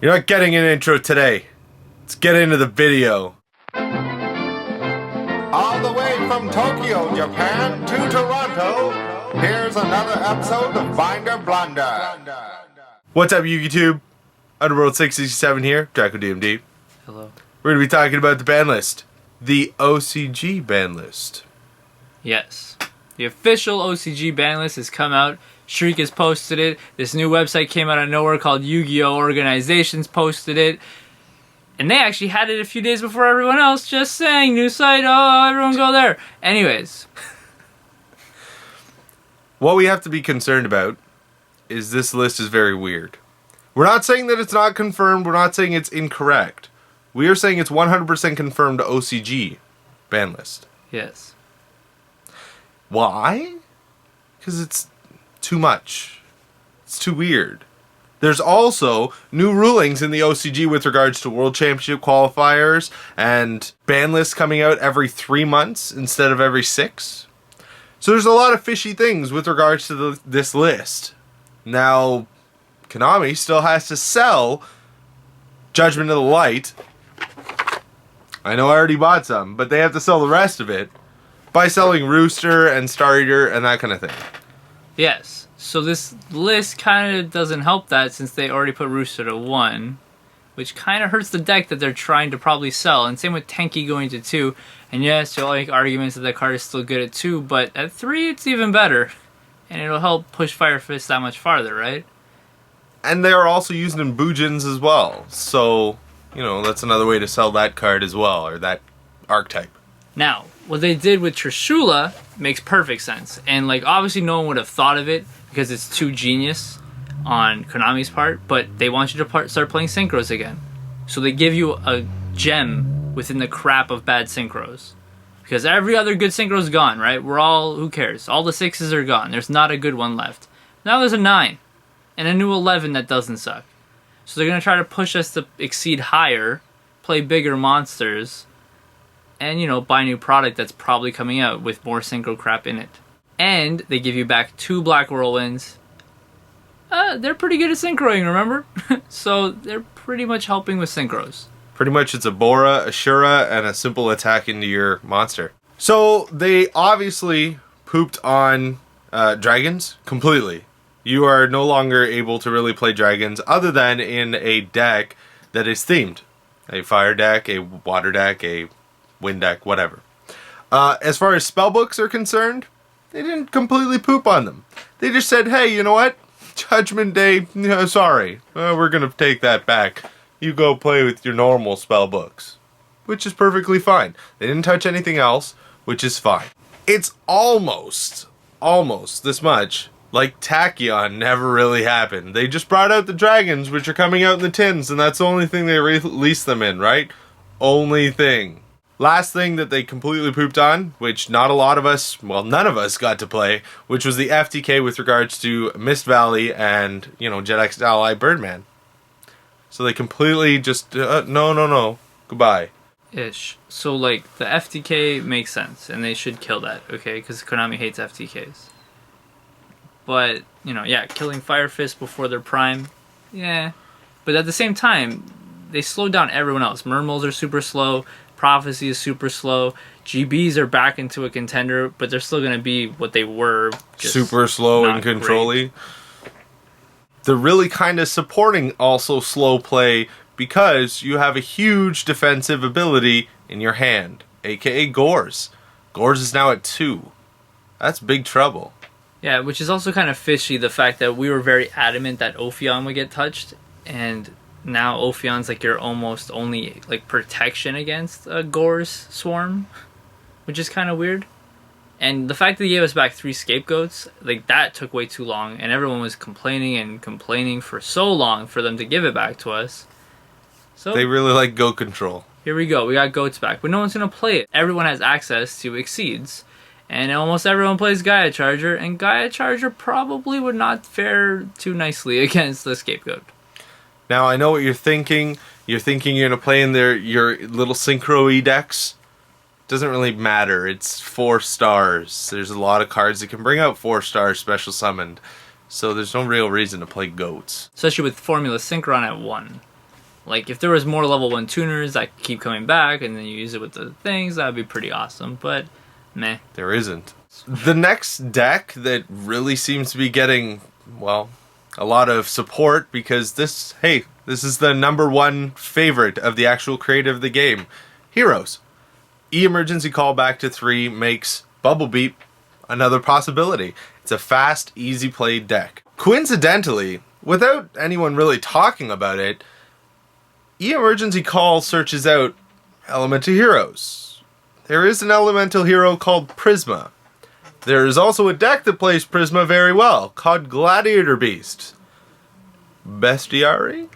You're not getting an intro today. Let's get into the video. All the way from Tokyo, Japan to Toronto, here's another episode of Blunders. What's up, Yugioh? Underworld6667 here, Draco DMD. Hello. We're going to be talking about the ban list. The OCG ban list. Yes. The official OCG ban list has come out. Shriek has posted it. This new website came out of nowhere called Yugioh Organizations posted it. And they actually had it a few days before everyone else, just saying, new site, oh, everyone go there. Anyways. What we have to be concerned about is this list is very weird. We're not saying that it's not confirmed. We're not saying it's incorrect. We are saying it's 100% confirmed OCG ban list. Yes. Why? Because it's too much. It's too weird. There's also new rulings in the OCG with regards to World Championship qualifiers and ban lists coming out every 3 months instead of every 6. So there's a lot of fishy things with regards to this list. Now, Konami still has to sell Judgment of the Light. I know I already bought some, but they have to sell the rest of it by selling Rooster and Star Eater and that kind of thing. Yes. So this list kind of doesn't help that since they already put Rooster to 1, which kind of hurts the deck that they're trying to probably sell. And same with Tenki going to 2. And yes, you'll make arguments that card is still good at 2, but at 3 it's even better. And it'll help push Fire Fist that much farther, right? And they're also using in Bujins as well. So, you know, that's another way to sell that card as well, or that archetype. Now, what they did with Trishula makes perfect sense. And, like, obviously no one would have thought of it because it's too genius on Konami's part, but they want you to start playing synchros again. So they give you a gem within the crap of bad synchros. Because every other good synchro is gone, right? Who cares? All the 6s are gone. There's not a good one left. Now there's a 9. And a new 11 that doesn't suck. So they're going to try to push us to exceed higher, play bigger monsters, and, you know, buy a new product that's probably coming out with more synchro crap in it. And they give you back 2 Black Whirlwinds. They're pretty good at synchroing, remember? So they're pretty much helping with synchros. Pretty much it's a Bora, a Shura, and a simple attack into your monster. So they obviously pooped on dragons completely. You are no longer able to really play dragons other than in a deck that is themed. A fire deck, a water deck, a wind deck, whatever. As far as spellbooks are concerned, they didn't completely poop on them. They just said, hey, you know what? Judgment Day, sorry. We're going to take that back. You go play with your normal spellbooks. Which is perfectly fine. They didn't touch anything else, which is fine. It's almost this much like Tachyon never really happened. They just brought out the dragons, which are coming out in the tins, and that's the only thing they released them in, right? Only thing. Last thing that they completely pooped on, which not a lot of us, well, none of us got to play, which was the FTK with regards to Mist Valley and, you know, JetX Ally Birdman. So they completely just, no, goodbye. Ish. So, like, the FTK makes sense, and they should kill that, okay? Because Konami hates FTKs. But, you know, yeah, killing Fire Fist before their prime, yeah. But at the same time, they slowed down everyone else. Mermals are super slow. Prophecy is super slow. GBs are back into a contender, but they're still going to be what they were. Just super slow and control-y. They're really kind of supporting also slow play because you have a huge defensive ability in your hand, aka Gores. Gores is now at 2. That's big trouble. Yeah, which is also kind of fishy, the fact that we were very adamant that Ophion would get touched, and now Ophion's like your almost only like protection against a Gore's swarm, which is kind of weird. And the fact that they gave us back 3 scapegoats, like that took way too long, and everyone was complaining for so long for them to give it back to us. So they really like goat control. Here we go, we got goats back, but no one's gonna play it. Everyone has access to Exceeds. And almost everyone plays Gaia Charger, and Gaia Charger probably would not fare too nicely against the Scapegoat. Now, I know what you're thinking. You're thinking you're going to play in your little Synchro-y decks. Doesn't really matter. It's 4 stars. There's a lot of cards that can bring out 4 stars special summoned. So there's no real reason to play goats. Especially with Formula Synchron at 1. Like, if there was more level 1 tuners that keep coming back and then you use it with the things, that would be pretty awesome. But, meh. There isn't. The next deck that really seems to be getting, well, a lot of support because this is the #1 favorite of the actual creator of the game. Heroes. Emergency Callback to 3 makes Bubble Beat another possibility. It's a fast, easy play deck. Coincidentally, without anyone really talking about it, Emergency Call searches out elemental heroes. There is an elemental hero called Prisma. There is also a deck that plays Prisma very well, called Gladiator Beast. Bestiary?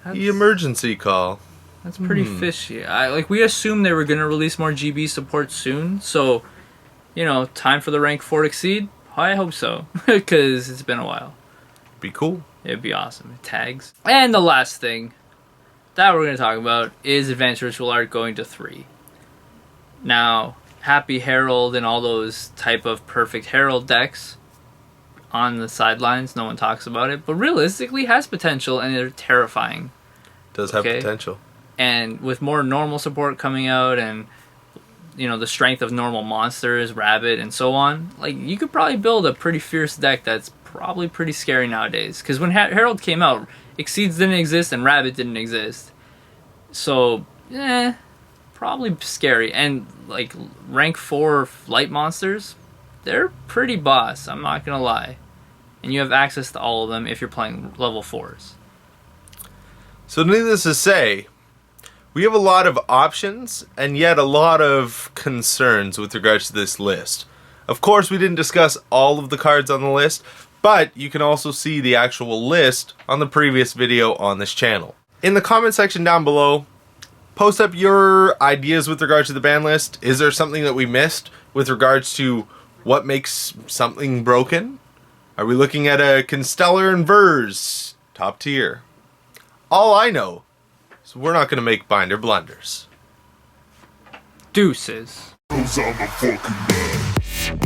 Emergency Call. That's pretty fishy. We assumed they were going to release more GB support soon, so, you know, time for the rank 4 Exceed? I hope so, because it's been a while. Be cool. It'd be awesome. Tags. And the last thing that we're going to talk about is Advanced Ritual Art going to 3. Now, Happy Herald and all those type of perfect Herald decks on the sidelines, no one talks about it, but realistically has potential and they're terrifying. Does have potential. And with more normal support coming out and, you know, the strength of normal monsters, Rabbit, and so on, like, you could probably build a pretty fierce deck that's probably pretty scary nowadays. Because when Herald came out, Exceeds didn't exist and Rabbit didn't exist. So, probably scary. And, like, rank 4 light monsters, they're pretty boss, I'm not gonna lie. And you have access to all of them if you're playing level 4s. So needless to say, we have a lot of options and yet a lot of concerns with regards to this list. Of course, we didn't discuss all of the cards on the list, but you can also see the actual list on the previous video on this channel. In the comment section down below, post up your ideas with regards to the ban list. Is there something that we missed with regards to what makes something broken? Are we looking at a Constellar and Vers top tier? All I know is we're not going to make binder blunders. Deuces. Those are the fucking